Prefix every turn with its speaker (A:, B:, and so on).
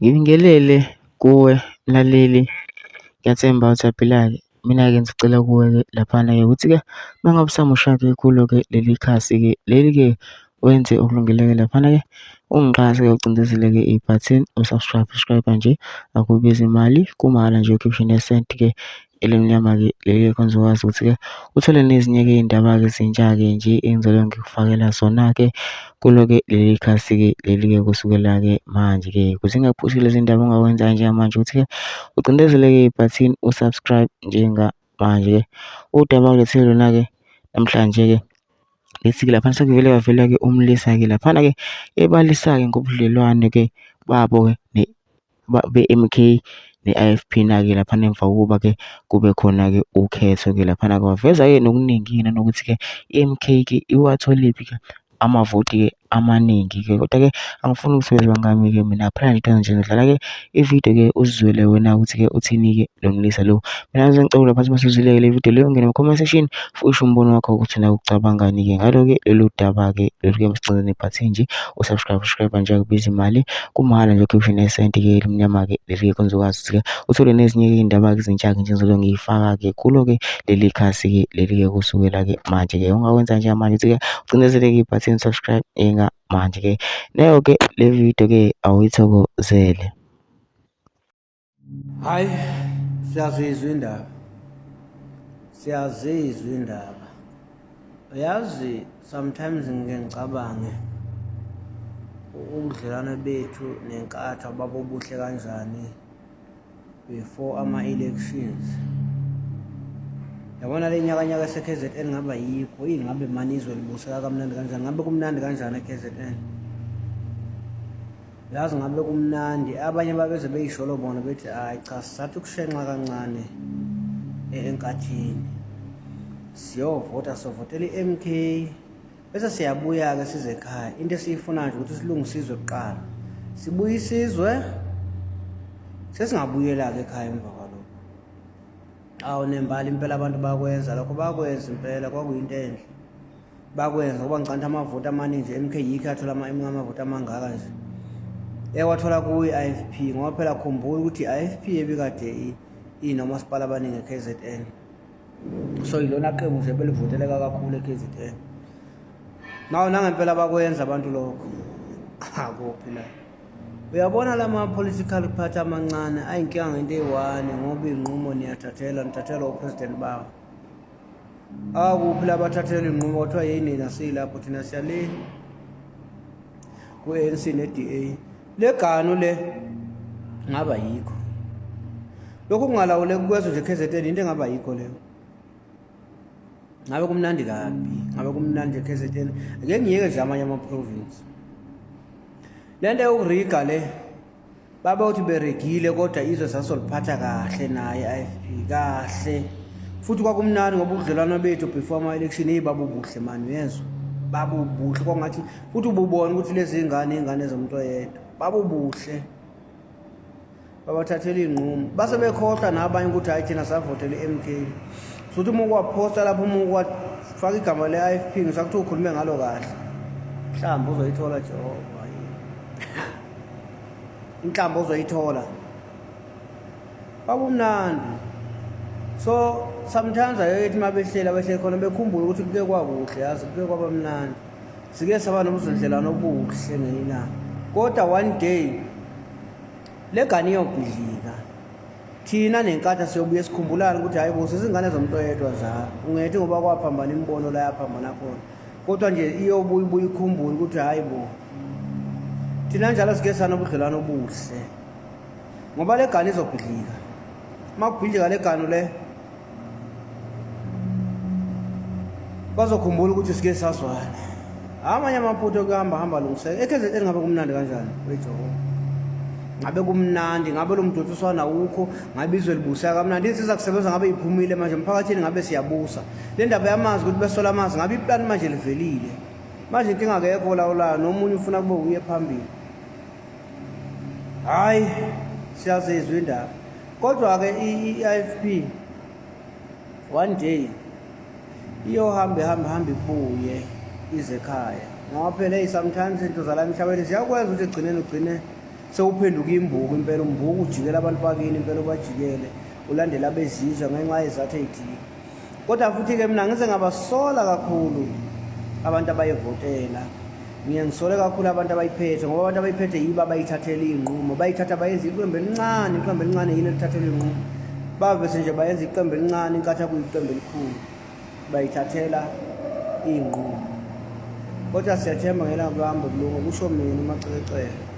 A: Ngibingelele kuwe mlaleli, ngiyathemba usaphila-ke. Mina-ke ngisicela kuwe-ke laphana-ke ukuthi-ke uma ngabe usamusha-ke kulo-ke leli khasi-ke leli-ke wenze okulungile-ke laphana-ke ungixhase-ke ucindezele-ke ibhathini usubscribe nje, akubizi imali, kumahhala nje ukhiphe nesenti-ke elimnyama-ke leli khona uzokwazi ukuthi-ke uthole nezinye-ke iy'ndaba-ke ezintsha-ke nje engizobe ngikufakela zona-ke kulo-ke leli khasi-ke leli-ke kusukela-ke manje-ke. Ukuze ungaphushi lezi ndaba ongakwenza njengamanje ukuthi-ke ucindezele-ke ibhathini usubscribe njengamanje-ke. Udaba kulethele lona-ke namhlanje-ke lithi-ke laphana sekuvele kwavela-ke umlisa-ke laphana-ke ebalisa-ke ngobudlelwane-ke babo-ke be-MK ne-IFP na-ke laphana emva kokuba-ke kube khona-ke ukhetho-ke laphana kwaveza-ke nokuningi-ke nanokuthi-ke i-MK-ke iwatholiphi-ke amavoti-ke amaningi-ke. Kodwa-ke angifuni ukuthi ngami-ke mina phela nje ngidlala-ke ividiyo-ke uzizwele wena ukuthi-ke uthini-ke lo mlisa lo. Mina ngicela phansi masuzwile-ke le video leyo, ungene ma-comment section usho umbono wakho ukuthi nawe ucabangani-ke ngalo-ke lolu daba-ke lolu-ke masicindezele ibhathini nje usubscribe nje akubizi imali, kumahhala nje ukhiphe nesenti-ke elimnyama-ke leli-ke khona uzokwazi ukuthi-ke uthole nezinye-ke iy'ndaba-ke ezintsha-ke nje engizobe ngiyifaka-ke kulo-ke leli khasi-ke leli-ke kusukela-ke manje-ke. Ongakwenza njengamanje ukuthi-ke ucindezeleke ibhathini subscribe manje-ke nayo-ke le video-ke awuyithokozele.
B: Hayi, siyazizwa indaba, siyazizwa indaba. Uyazi sometimes ngike ngicabange ubudlelwane bethu nenkatha babobuhle kanjani before ama-elections. Yabona le nyakanyaka ese-KZN ngaba yikho, ngabe mani izwe libuseka kamnandi kanjani, ngabe kumnandi kanjani e-KZN. Yazi ngabe kumnandi, abanye babeze beyisholo bona bethi hayi cha sisathi ukushenxa kancane enkathini, siyovota sovotela i-MK bese siyabuya-ke size ekhaya. Into esiyifuna nje ukuthi silungise isizwe kuqala, sibuye isizwe sesingabuyela-ke ekhaya emva kwalokho. Awu nembali impela abantu bakwenza lokho, bakwenza impela, kwakuyinto enhle bakwenza ngoba ngicantha amavoti amaningi. MK yikho yathola amavoti amangaka nje, wathola kuyo i-IFP ngoba phela khumbula ukuthi i-IFP ebikade inomasipala abaningi e-KZN, so yilona qembu nje belivoteleka kakhulu e-KZN. Nawo nangempela bakwenza abantu lokho. Akuphi la, uyabona lama-political party amancane ayinkinga ngento eyi-one, ngoba iy'nqumo nithathelwa upresident bawo. Akuphi la bathathelwa iy'nqumo kwathiwa yini silapho thina siyale ku-ANC ne-DA. Le ganu le ngaba yikho lokhu kungalawuleki kwezwe nje KZN, into engaba yikho leyo. Ngabe kumnandi kabi, ngabe kumnandi nje KZN. Ake ngiyeke nje amanye ama-province. Le nto yokuriga le babethi beregile kodwa izwe sasoliphatha kahle naye i-IFP kahle, futhi kwakumnandi ngoba ubudlelwano bethu before ama-election babubuhle mani, uyezwa babubuhle kwangathi futhi ububona ukuthi lezi ingane zomuntu oyedwa babubuhle. Babathathela iy'nqumo base bekhohlwa nabanye ukuthi hayi thina savotela i-MK. Futhi uma ukwaphosta lapho, uma ukwafaka igama le-IFP ngisakuthi ukhulume ngalo kahle, mhlawumbe uzoyithola Jehova, inhlamba uzoyithola. Babumnandi. So sometimes ayethi uma behleli khona bekhumbule ukuthi kuke kwakuhle, yazi kuke kwaba mnandi, sike saba nobudlelwano obuhle ngenina. Kodwa one day le gane iyobhidlika, thina nenkatha siyobuye sikhumbulane ukuthi hayi bo sezingane zomuntu oyedwa zalo. Ungethi ngoba kwaphambana imibono la yaphambana khona, kodwa nje iyobuye ikhumbule ukuthi hayi bo thina njalo sike sanobudlelwano obuhle, ngoba le gane izobhidlika. Uma kubhidlika le gane le bazokhumbula ukuthi sike sazwana. Amanye amaphutho kuhamba lungiseka e-KZN. Ngabe kumnandi kanjani wejehova, ngabe kumnandi, ngabe lo mdodiswana awukho, ngabe izwe libuseka kamnandi. Insiza kusebenza ngabe iphumile manje emphakathini, ngabe siyabusa. Le ndaba yamanzi ukuthi besola amanzi, ngabe iplani manje livelile manje, inkinga akekho olawulayo, nomunye ufuna kube uye phambili. Hayi, siyazizwa indaba. Kodwa-ke i-IFP one day iyohamba ibuye ize ekhaya, ngoba phela sometimes into zala emhlabeni ziyakwenza ukuthi ugcine sewuphenduka imbuku impela, umbuku ujikela abantu bakini impela, ubajikele ulandela abezizwe ngenxa yezathu ey'thile. Kodwa futhi-ke mina ngize ngabasola kakhulu abantu abayivotela, ngisole kakhulu abantu abayiphethe, ngoba abantu abayiphethe yibo abayithathela iy'nqumo, bayithatha bayenza iqembu elincane yilo elithathela iy'nqumo, bavese nje bayenza iqembu elincane inkathi kuyiqembu elikhulu, bayithathela iy'nqumo. Kodwa siyathemba ngelanga lohambo kulunga, kusho mina uMacekeceke.